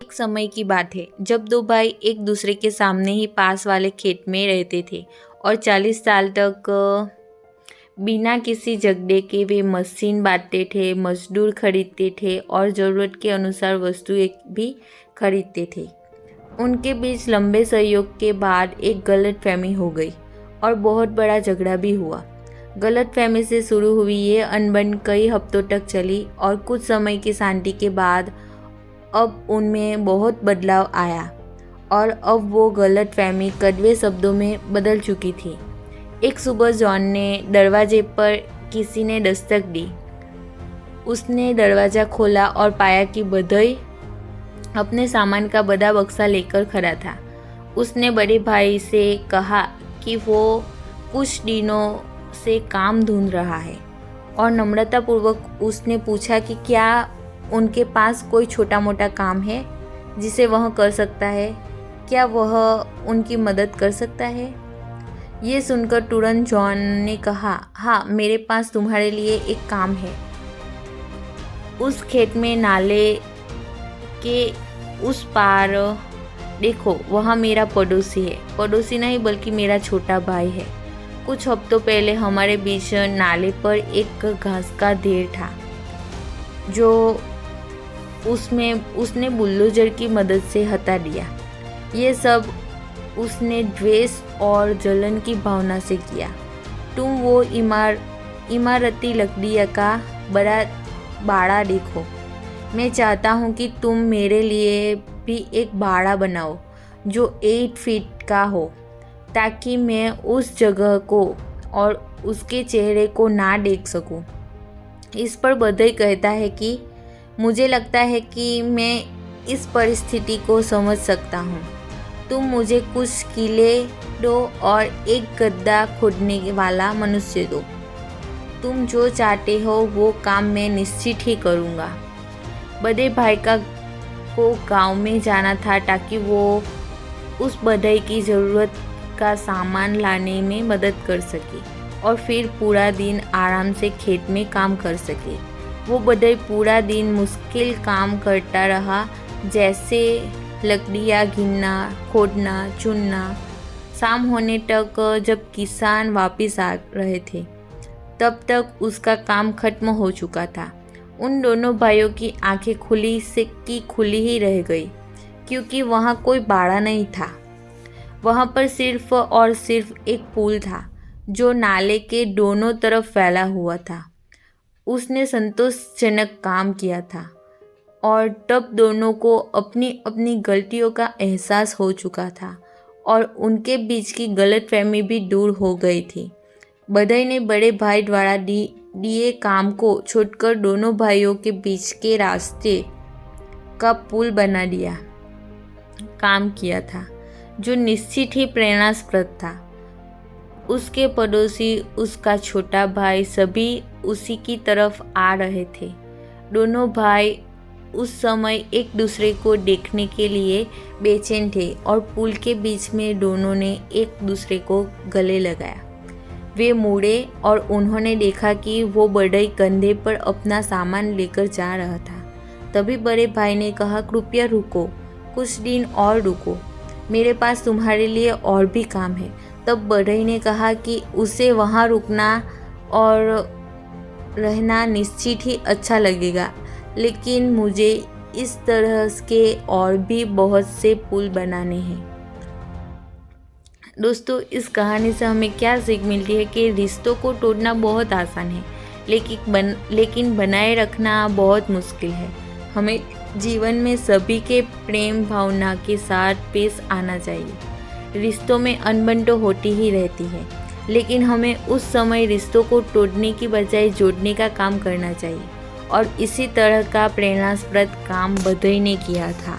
एक समय की बात है जब दो भाई एक दूसरे के सामने ही पास वाले खेत में रहते थे और 40 साल तक बिना किसी झगड़े के वे मशीन बांटते थे, मजदूर खरीदते थे और ज़रूरत के अनुसार वस्तुएं भी खरीदते थे। उनके बीच लंबे सहयोग के बाद एक गलतफहमी हो गई और बहुत बड़ा झगड़ा भी हुआ। गलतफहमी से शुरू हुई ये अनबन कई हफ्तों तक चली और कुछ समय की शांति के बाद अब उनमें बहुत बदलाव आया और अब वो गलतफहमी कड़वे शब्दों में बदल चुकी थी। एक सुबह जॉन ने दरवाजे पर किसी ने दस्तक दी। उसने दरवाज़ा खोला और पाया कि भदई अपने सामान का बड़ा बक्सा लेकर खड़ा था। उसने बड़े भाई से कहा कि वो कुछ दिनों से काम ढूंढ रहा है और नम्रतापूर्वक उसने पूछा कि क्या उनके पास कोई छोटा मोटा काम है जिसे वह कर सकता है, क्या वह उनकी मदद कर सकता है। ये सुनकर तुरंत जॉन ने कहा, हाँ, मेरे पास तुम्हारे लिए एक काम है। उस खेत में नाले के उस पार देखो, वहाँ मेरा पड़ोसी है। पड़ोसी नहीं बल्कि मेरा छोटा भाई है। कुछ हफ्तों पहले हमारे बीच नाले पर एक घास का ढेर था जो उसने बुलडोजर की मदद से हटा दिया। ये सब उसने द्वेष और जलन की भावना से किया। तुम वो इमारती लकड़ी का बड़ा बाड़ा देखो। मैं चाहता हूँ कि तुम मेरे लिए भी एक बाड़ा बनाओ जो 8 फीट का हो, ताकि मैं उस जगह को और उसके चेहरे को ना देख सकूं। इस पर भदई कहता है कि मुझे लगता है कि मैं इस परिस्थिति को समझ सकता हूँ। तुम मुझे कुछ किले दो और एक गड्ढा खोदने वाला मनुष्य दो। तुम जो चाहते हो वो काम मैं निश्चित ही करूँगा। बड़े भाई को गांव में जाना था ताकि वो उस भदई की ज़रूरत का सामान लाने में मदद कर सके और फिर पूरा दिन आराम से खेत में काम कर सके। वो भदई पूरा दिन मुश्किल काम करता रहा, जैसे लकड़ियाँ गिनना, खोदना, चुनना। शाम होने तक जब किसान वापस आ रहे थे तब तक उसका काम खत्म हो चुका था। उन दोनों भाइयों की आंखें खुली ही रह गई, क्योंकि वहाँ कोई बाड़ा नहीं था। वहाँ पर सिर्फ और सिर्फ एक पुल था जो नाले के दोनों तरफ फैला हुआ था। उसने संतोषजनक काम किया था और तब दोनों को अपनी अपनी गलतियों का एहसास हो चुका था और उनके बीच की गलतफहमी भी दूर हो गई थी। भदई ने बड़े भाई द्वारा दिए काम को छोड़कर दोनों भाइयों के बीच के रास्ते का पुल बना दिया काम किया था, जो निश्चित ही प्रेरणास्पद था। उसके पड़ोसी, उसका छोटा भाई, सभी उसी की तरफ आ रहे थे। दोनों भाई उस समय एक दूसरे को देखने के लिए बेचैन थे और पुल के बीच में दोनों ने एक दूसरे को गले लगाया। वे मुड़े और उन्होंने देखा कि वो भदई कंधे पर अपना सामान लेकर जा रहा था। तभी बड़े भाई ने कहा, कृपया रुको, कुछ दिन और रुको, मेरे पास तुम्हारे लिए और भी काम है। तब भदई ने कहा कि उसे वहाँ रुकना और रहना निश्चित ही अच्छा लगेगा, लेकिन मुझे इस तरह के और भी बहुत से पुल बनाने हैं। दोस्तों, इस कहानी से हमें क्या सीख मिलती है कि रिश्तों को तोड़ना बहुत आसान है, लेकिन बनाए रखना बहुत मुश्किल है। हमें जीवन में सभी के प्रेम भावना के साथ पेश आना चाहिए। रिश्तों में अनबन तो होती ही रहती है, लेकिन हमें उस समय रिश्तों को तोड़ने की बजाय जोड़ने का काम करना चाहिए और इसी तरह का प्रेरणास्पद काम भदई ने किया था।